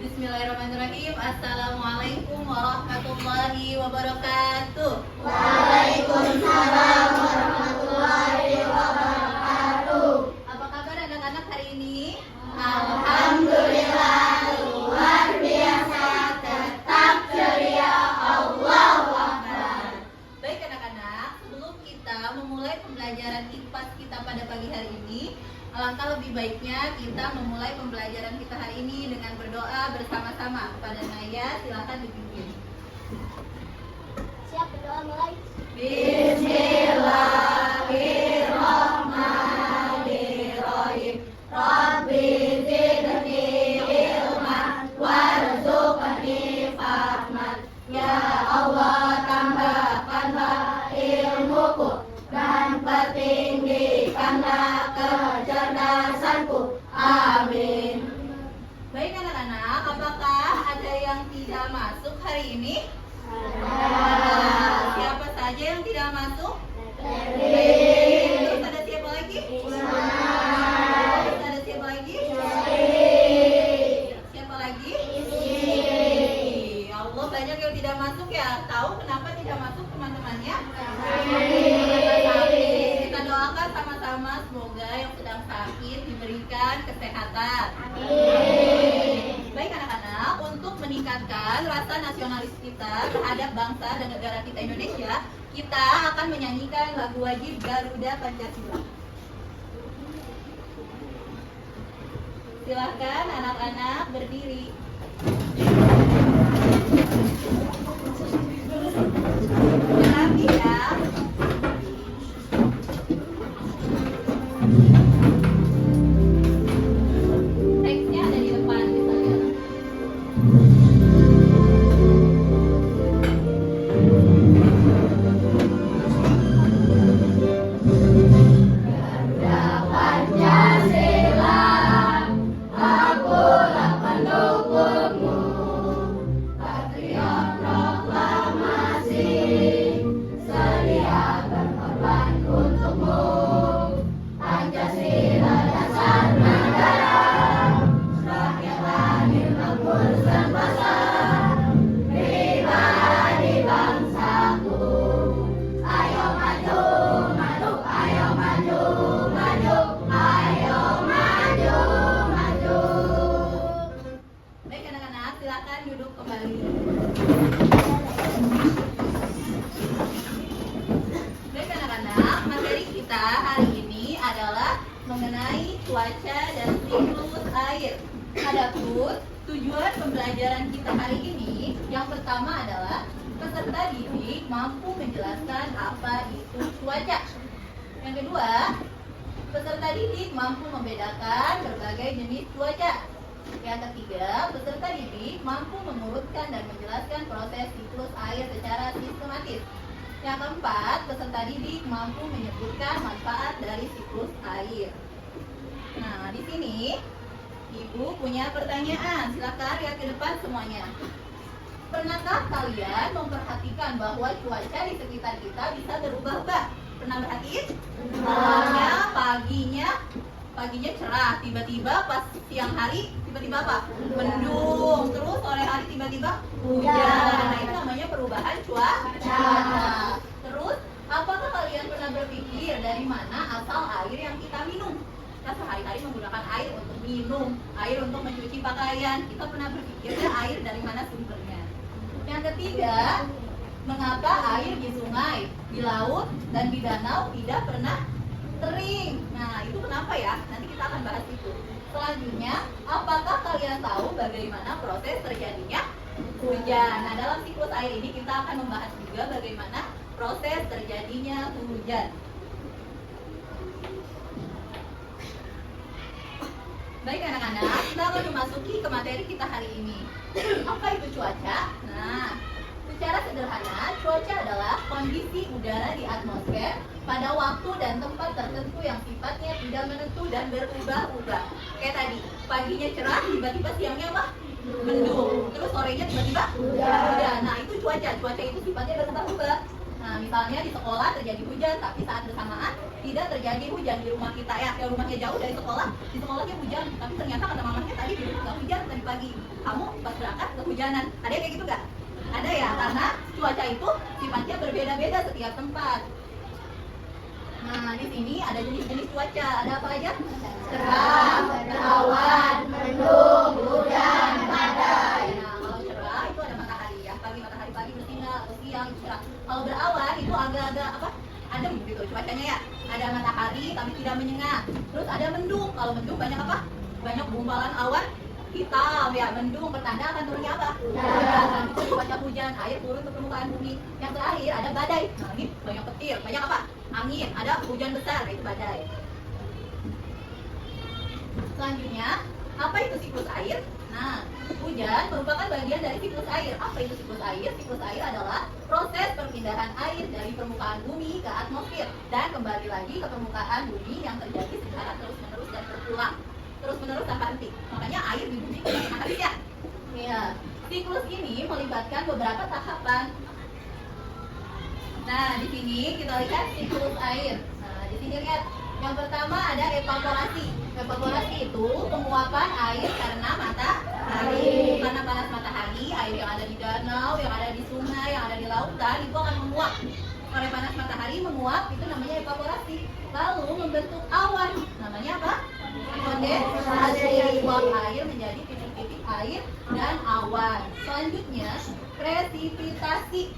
Bismillahirrahmanirrahim. Assalamualaikum warahmatullahi wabarakatuh. Waalaikumsalam warahmatullahi wabarakatuh. Apa kabar anak-anak hari ini? Alhamdulillah luar biasa, tetap ceria. Allahu Akbar. Baik anak-anak, sebelum kita memulai pembelajaran IPAS kita pada pagi hari ini, alangkah lebih baiknya kita memulai pembelajaran kita hari ini dengan berdoa bersama-sama. Kepada Naya, silakan dipimpin. Siap, berdoa mulai. Bismillahirrahmanirrahim. Rabbi zidni ilman warzuqni fahman. Ya Allah, tambahkanlah ilmuku dan pertinggikanlah kecerdasanku. Amin. Baik anak-anak, apakah ada yang tidak masuk hari ini? Siapa saja yang tidak masuk? Terus ada siapa lagi? Terus ada siapa lagi? Siapa lagi? Allah, banyak yang tidak masuk ya. Tahu kenapa tidak masuk teman-temannya? Kita doakan sama-sama semoga yang sedang sakit diberikan kesehatan. Baik anak-anak, untuk meningkatkan rasa nasionalis kita terhadap bangsa dan negara kita Indonesia, kita akan menyanyikan lagu wajib Garuda Pancasila. Silahkan anak-anak berdiri. Rapi ya. Teksnya ada di depan, bisa lihat. Pancasila, akulah pendukungmu. Patriot proklamasi, sedia berkorban untukmu. Pancasila dasar negara, rakyat hadir makmur sentosa. Pribadi bangsaku, ayo maju, maju, ayo maju, maju, ayo maju, maju. Baik anak-anak, silakan duduk kembali. Baik anak-anak, materi kita hari ini adalah mengenai cuaca dan siklus air. Adapun tujuan pembelajaran kita hari ini yang pertama adalah peserta didik mampu menjelaskan apa itu cuaca. Yang kedua, peserta didik mampu membedakan berbagai jenis cuaca. Yang ketiga, peserta didik mampu mengurutkan dan menjelaskan proses siklus air secara sistematis. Yang keempat, peserta didik mampu menyebutkan manfaat dari siklus air. Nah, di sini Ibu punya pertanyaan. Silakan lihat ke depan semuanya. Pernahkah kalian memperhatikan bahwa cuaca di sekitar kita bisa berubah-ubah? Pernah perhatiin? Misalnya paginya cerah, tiba-tiba pas siang hari tiba-tiba apa? Mendung, terus sore hari tiba-tiba hujan. Nah, itu namanya perubahan cuaca. Terus, apakah kalian pernah berpikir dari mana asal air yang kita minum? Kita sehari-hari menggunakan air untuk minum, air untuk mencuci pakaian. Kita pernah berpikir air dari mana sumbernya? Yang ketiga, mengapa air di sungai, di laut, dan di danau tidak pernah kering? Nah, itu kenapa ya? Nanti kita akan bahas itu. Selanjutnya, apakah kalian tahu bagaimana proses terjadinya hujan? Nah, dalam siklus air ini kita akan membahas juga bagaimana proses terjadinya hujan. Baik anak-anak, kita akan memasuki ke materi kita hari ini. Apa itu cuaca? Nah, secara sederhana, cuaca adalah kondisi udara di atmosfer pada waktu dan tempat tertentu yang sifatnya tidak menentu dan berubah-ubah. Kayak tadi, paginya cerah, tiba-tiba siangnya apa? Mendung. Terus sorenya tiba-tiba hujan. Nah, itu cuaca. Cuaca itu sifatnya berubah-ubah. Nah, misalnya di sekolah terjadi hujan, tapi saat bersamaan tidak terjadi hujan di rumah kita ya. Yang rumahnya jauh dari sekolah, di sekolahnya hujan, tapi ternyata kata mamanya tadi di rumah nggak hujan tadi pagi. Kamu pas berangkat kehujanan. Ada yang kayak gitu nggak? Ada ya, karena cuaca itu sifatnya berbeda-beda setiap tempat. Nah, di sini ada jenis-jenis cuaca. Ada apa aja? Cerah, berawan, mendung, hujan, badai. Nah, kalau cerah itu ada matahari ya. Matahari pagi bersinar, atau siang cerah. Kalau berawan itu agak-agak apa? Adem gitu cuacanya ya. Ada matahari tapi tidak menyengat. Terus ada mendung. Kalau mendung banyak apa? Banyak gumpalan awan hitam ya. Mendung pertanda akan turunnya apa? Hujan. Itu cuaca hujan, air turun ke permukaan bumi. Yang terakhir ada badai. Nah, ini banyak petir, banyak apa? Angin, ada hujan besar, itu badai. Selanjutnya, apa itu siklus air? Nah, hujan merupakan bagian dari siklus air. Apa itu siklus air? Siklus air adalah proses perpindahan air dari permukaan bumi ke atmosfer dan kembali lagi ke permukaan bumi yang terjadi secara terus-menerus dan berulang. Terus-menerus tanpa henti. Makanya air di bumi tidak pernah habis ya. Ya, siklus ini melibatkan beberapa tahapan. Nah, di sini kita lihat siklus air. Nah, di sini lihat. Yang pertama ada evaporasi. Evaporasi itu penguapan air karena matahari. Karena panas matahari, air yang ada di danau, yang ada di sungai, yang ada di lautan itu akan menguap. Oleh panas matahari menguap itu namanya evaporasi. Lalu membentuk awan. Namanya apa? Kondensasi. Uap air menjadi titik-titik air dan awan. Selanjutnya presipitasi.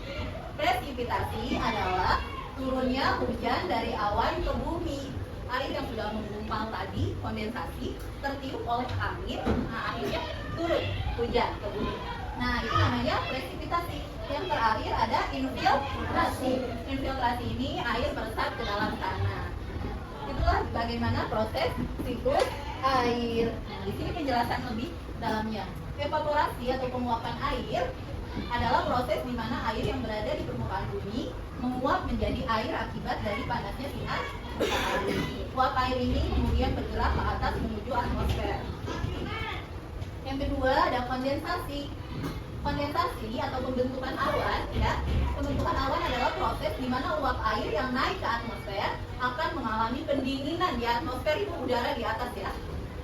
Presipitasi adalah turunnya hujan dari awan ke bumi. Air yang sudah menggumpal tadi, kondensasi, tertiup oleh angin, nah akhirnya turun hujan ke bumi. Nah, itu namanya presipitasi. Yang terakhir ada infiltrasi. Infiltrasi ini air meresap ke dalam tanah. Itulah bagaimana proses siklus air. Nah, di sini penjelasan lebih dalamnya. Evaporasi atau penguapan air adalah proses di mana air yang berada di permukaan bumi menguap menjadi air akibat dari panasnya sinar matahari. Uap air ini kemudian bergerak ke atas menuju atmosfer. Yang kedua ada kondensasi. Kondensasi atau pembentukan awan, ya. Pembentukan awan adalah proses di mana uap air yang naik ke atmosfer akan mengalami pendinginan di atmosfer, itu udara di atas ya.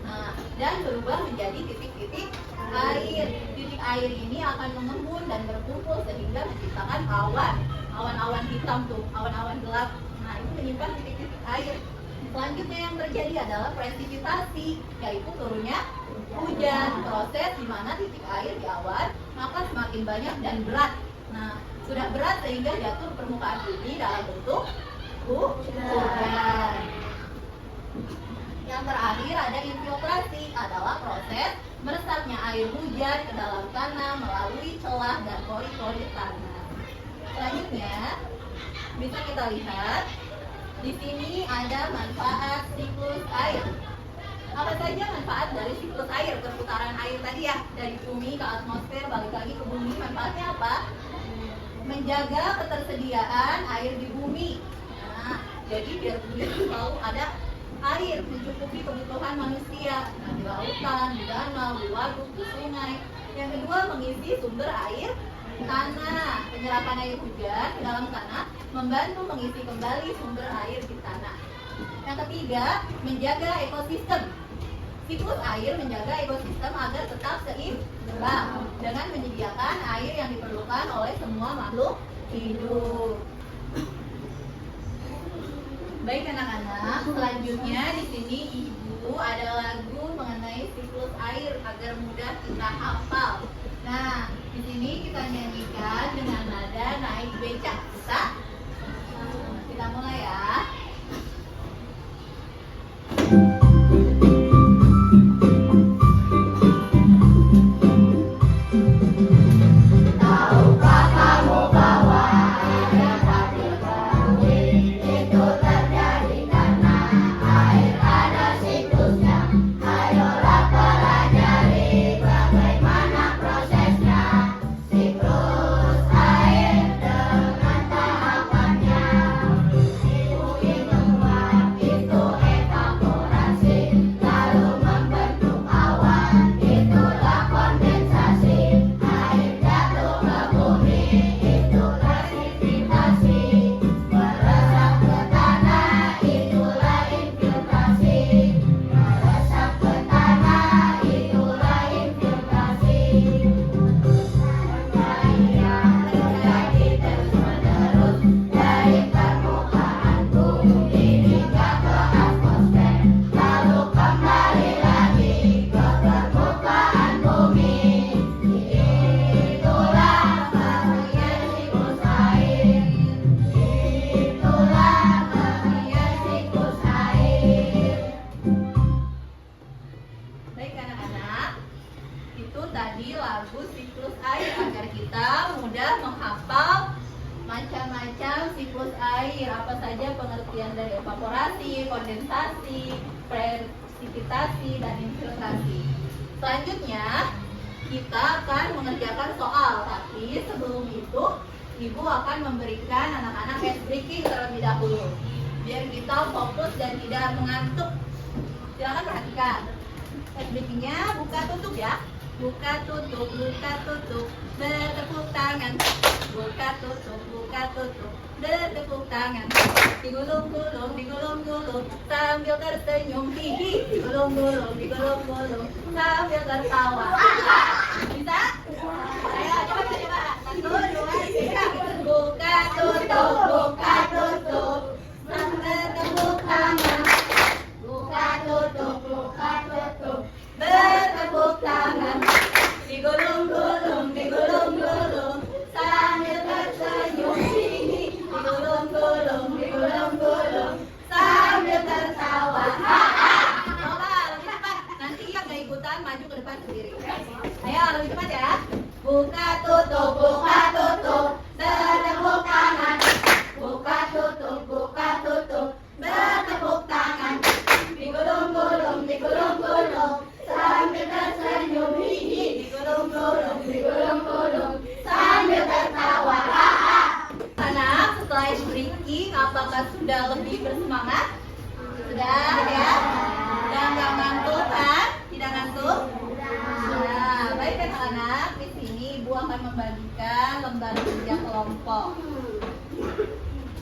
Nah, dan berubah menjadi titik-titik air. Titik air ini akan mengembun dan berkumpul sehingga menciptakan awan. Awan-awan hitam tuh, awan-awan gelap. Nah, itu menyimpan titik-titik air. Selanjutnya yang terjadi adalah presipitasi, yaitu turunnya hujan. Proses di mana titik air di awan maka semakin banyak dan berat. Nah, sudah berat sehingga jatuh ke permukaan bumi dalam bentuk hujan. Yang terakhir ada infiltrasi, adalah proses meresapnya air hujan ke dalam tanah melalui celah dan pori-pori tanah. Selanjutnya bisa kita lihat di sini ada manfaat siklus air. Apa saja manfaat dari siklus air, perputaran air tadi ya, dari bumi ke atmosfer balik lagi ke bumi? Manfaatnya apa? Menjaga ketersediaan air di bumi. Nah, jadi biar bumi selalu ada air mencukupi kebutuhan manusia. Nah, di lautan, di danau, di waduk, di sungai. Yang kedua, mengisi sumber air tanah. Penyerapan air hujan ke dalam tanah membantu mengisi kembali sumber air di tanah. Yang ketiga, menjaga ekosistem. Siklus air menjaga ekosistem agar tetap seimbang dengan menyediakan air yang diperlukan oleh semua makhluk hidup. Baik anak-anak, selanjutnya di sini Ibu ada lagu mengenai siklus air agar mudah kita hafal. Nah, di sini kita nyanyikan dengan nada naik becak. Bisa? Kita mulai ya. Tahukah kamu bahwa air dapat diketahui itu terjadi karena air ada siklusnya? Ayolah pelajari bagaimana prosesnya. Siklus air dengan tahapan tadi lagu siklus air agar kita mudah menghafal macam-macam siklus air. Apa saja pengertian dari evaporasi, kondensasi, presipitasi, dan infiltrasi. Selanjutnya kita akan mengerjakan soal, tapi sebelum itu Ibu akan memberikan anak-anak ice breaking terlebih dahulu biar kita fokus dan tidak mengantuk. Silakan perhatikan. Ice breakingnya buka tutup ya. Buka tutup, bertepuk tangan. Buka tutup, bertepuk tangan. Digulung-gulung, sambil tersenyum, hihi. Digulung-gulung, sambil tertawa. Bisa? Ayo, coba. 1, 2, 3. Buka tutup, bertepuk tangan. Buka tutup, bertepuk tangan. Digulung-gulung, sambil tersenyum, hihi. Digulung-gulung, sambil tertawa. Coba lebih cepat, nanti yang gak ikutan maju ke depan sendiri. Ayo lebih cepat ya. Buka tutup, bertepuk tangan. Buka tutup, bertepuk tangan. Digulung-gulung, sambil tersenyum, hihi. Digulung-gulung, sambil tertawa. Anak, setelah ice breaking, apakah sudah lebih bersemangat? Sudah ya? Sudah nggak ngantuk kan? Tidak ngantuk? Nah, baik anak-anak, di sini Ibu akan membagikan lembar kerja kelompok.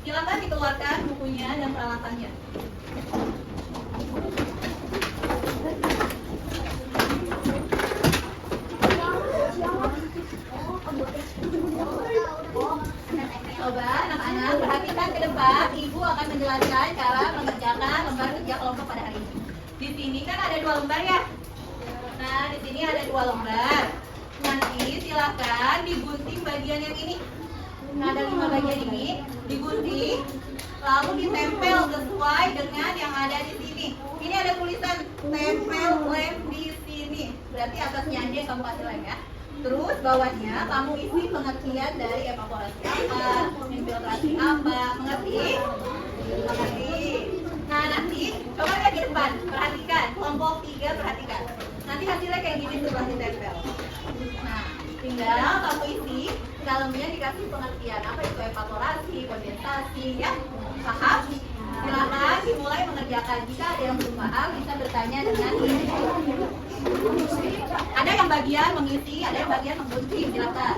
Silakan dikeluarkan bukunya dan peralatannya. Coba anak-anak perhatikan ke depan, Ibu akan menjelaskan cara mengerjakan lembar kerja kelompok pada hari ini. Di sini kan ada 2 lembar ya. Nah, di sini ada 2 lembar. Nanti silakan digunting bagian yang ini. Nah, ada 5 bagian ini, digunting, lalu ditempel sesuai dengan yang ada di sini. Ini ada tulisan tempel lem di sini. Berarti atasnya aja yang kamu kasih lem ya. Terus bawahnya kamu isi pengertian dari evaporasi apa, infiltrasi apa, mengerti? Mengerti. Nah, nanti coba lihat di depan, perhatikan, kelompok 3 perhatikan. Nanti hasilnya kayak gini setelah ditempel. Nah, tinggal kamu isi, dalamnya dikasih pengertian apa itu evaporasi, kondensasi, ya. Paham? Silakan dimulai mengerjakan. Jika ada yang belum paham, bisa bertanya dengan ini. Ada yang bagian mengisi, ada yang bagian menggunting. Silakan.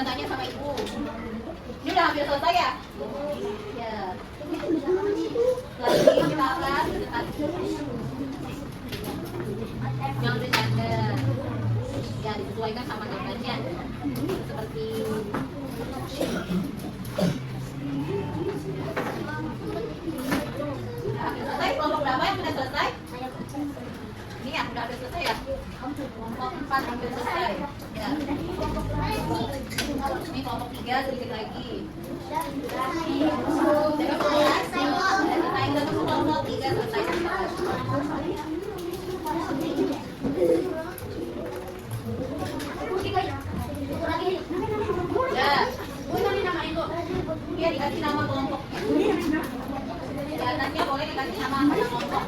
Silahkan tanya sama ibu. Ini udah hampir selesai ya? Ya. Lagi kita akan yang bercanda. Ya, disesuaikan sama gambarnya. Seperti selesai, kelompok berapa yang sudah selesai? Ini yang udah selesai ya? Kelompok 4 hampir selesai. Ya. Ini kelompok 3 sedikit lagi. Jadi selesai kelompok 3 selesai. Ya. Iya, dikasih nama kelompok. Di atasnya boleh dikasih nama anggota kelompok.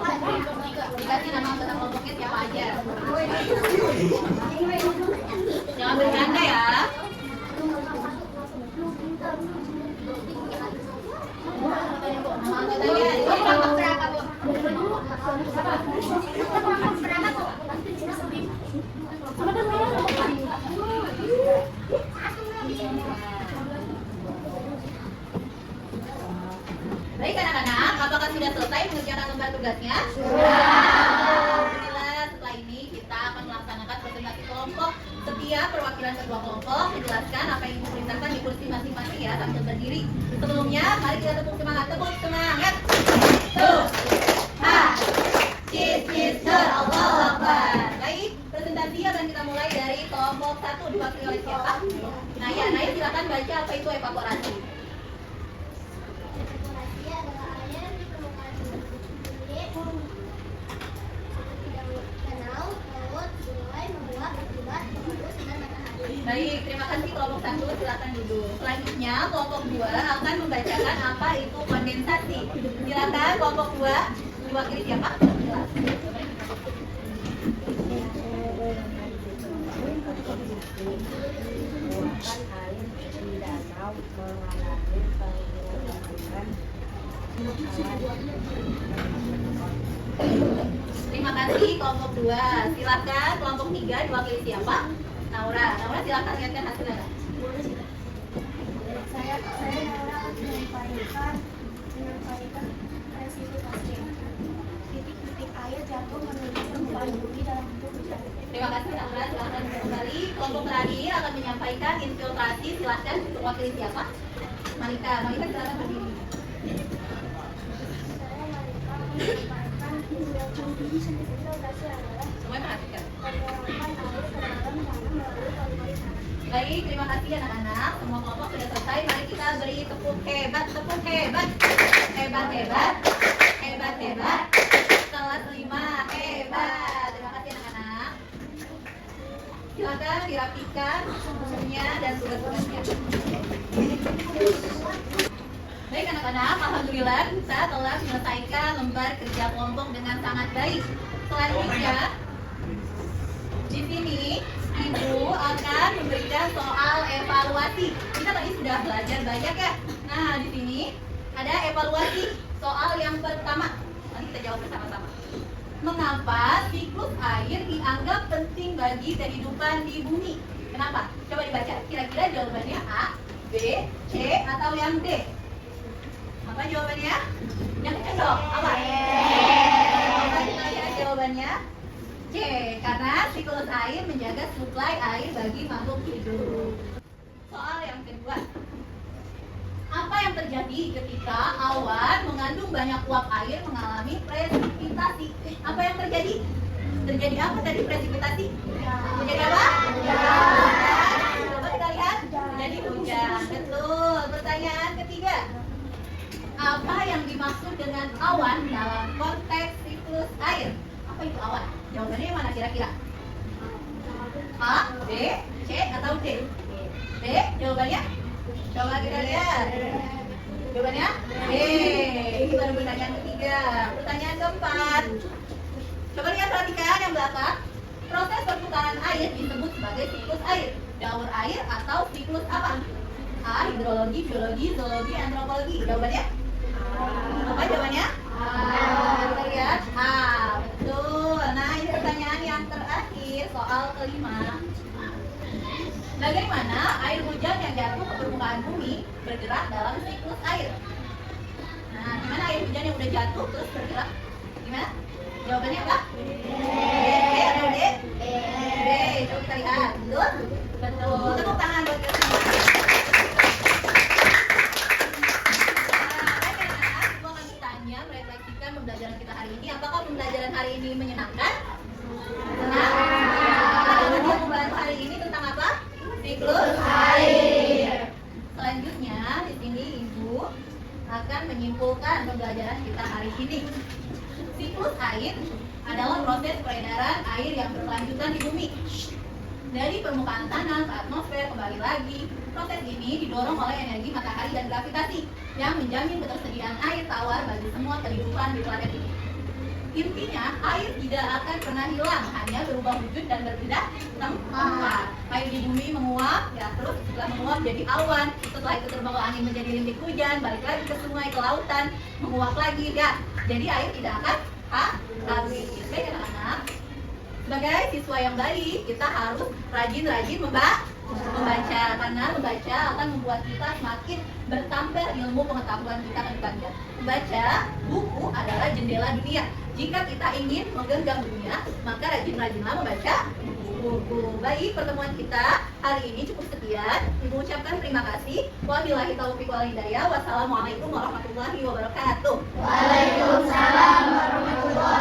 Dikasih nama anggota kelompoknya siapa aja. Jangan bercanda ya. Nama anggotanya ini kelompok berapa, Bu? Baik anak-anak, apakah sudah selesai mengerjakan lembar tugasnya? Alhamdulillah, setelah ini kita akan melaksanakan presentasi kelompok. Setiap perwakilan ketua kelompok menjelaskan apa yang ibu perintahkan di kursi masing-masing ya, sambil berdiri. Sebelumnya, mari kita tepuk semangat. Tepuk semangat. Tuh. Ha. Cheers, cheers, sir. Allahu Akbar. Baik, presentasi akan kita mulai dari kelompok 1 diwakili oleh siapa? Naya, silakan baca apa itu evaporasi. Baik, terima kasih kelompok 1, silakan duduk. Selanjutnya kelompok 2 akan membacakan apa itu kondensasi. Silakan kelompok 2 diwakili siapa? Terima kasih kelompok 2. Silakan kelompok 3 diwakili siapa? Naura silakan lihatkan hasilnya. Saya Naura akan menyampaikan presipitasnya. Titik-titik air jatuh menuju permukaan bumi dalam bentuk hujan. Terima kasih Naura, silakan kembali. Kelompok terakhir akan menyampaikan infiltrasi. Silakan wakili siapa? Malika silakan berdiri. Saya Malika menyampaikan infiltrasi adalah Semuanya perhatikan. penerapan air ke dalam tanah melalui kalimat. Baik, terima kasih anak-anak. Semua kelompok sudah selesai. Mari kita beri tepuk hebat. Hebat. Kelas 5 hebat. Terima kasih anak-anak. Silakan dirapikan bukunya dan tugas-tugasnya. Baik anak-anak, alhamdulillah kita telah menyelesaikan lembar kerja kelompok dengan sangat baik. Selanjutnya, di sini Ibu akan memberikan soal evaluasi. Kita tadi sudah belajar banyak ya. Nah, di sini ada evaluasi. Soal yang pertama, nanti kita jawab bersama-sama. Mengapa siklus air dianggap penting bagi kehidupan di bumi? Kenapa? Coba dibaca. Kira-kira jawabannya A, B, C, atau yang D? Apa jawabannya? Yang kecil dong. Apa? Coba kita lihat jawabannya. C, karena siklus air menjaga suplai air bagi makhluk hidup. Soal yang kedua. Apa yang terjadi ketika awan mengandung banyak uap air mengalami presipitasi? Apa yang terjadi? Terjadi apa tadi presipitasi? Terjadi apa? Coba kita lihat. Jadi hujan. Betul. Pertanyaan ketiga. Apa yang dimaksud dengan awan dalam konteks siklus air? Apa itu awan? Jawabannya yang mana kira-kira? A, B, C, atau D? D, jawabannya? Coba kita lihat. Jawabannya? D. Ini baru pertanyaan ketiga. Pertanyaan keempat. Coba lihat, perhatikan yang belakang. Proses perputaran air disebut sebagai siklus air. Daur air atau siklus apa? A, hidrologi, biologi, zoologi, antropologi. Jawabannya? Apa jawabannya? Kita lihat. A, betul. Nah, ini pertanyaan yang terakhir, soal kelima. Bagaimana air hujan yang jatuh ke permukaan bumi bergerak dalam siklus air? Nah, gimana air hujan yang udah jatuh terus bergerak? Gimana? Jawabannya apa? B atau D? B. Coba kita lihat. Betul? Betul. Tepuk tangan buat kita semua. Aku akan bertanya, merefleksikan pembelajaran kita hari ini. Apakah pembelajaran hari ini menyenangkan? Senang? Kita membahas hari ini tentang apa? Siklus air. Selanjutnya, di sini Ibu akan menyimpulkan pembelajaran kita hari ini. Siklus air adalah proses peredaran air yang berkelanjutan di bumi. Dari permukaan tanah ke atmosfer kembali lagi. Proses ini didorong oleh energi matahari dan gravitasi yang menjamin ketersediaan air tawar bagi semua kehidupan di planet ini. Intinya, air tidak akan pernah hilang, hanya berubah wujud dan berpindah tempat. Air di bumi menguap, ya terus setelah menguap jadi awan. Setelah itu terbawa angin menjadi rintik hujan, balik lagi ke sungai, ke lautan, menguap lagi, ya. Jadi air tidak akan habis. Baik anak-anak, sebagai siswa yang baik, kita harus rajin-rajin membaca, karena membaca akan membuat kita semakin bertambah ilmu pengetahuan kita ke depannya. Membaca buku adalah jendela dunia. Jika kita ingin menggenggam dunia, maka rajin-rajinlah membaca buku. Baik, pertemuan kita hari ini cukup sekian. Ibu ucapkan terima kasih. Wabillahi taufiq wal hidayah. Wassalamualaikum warahmatullahi wabarakatuh. Waalaikumsalam warahmatullahi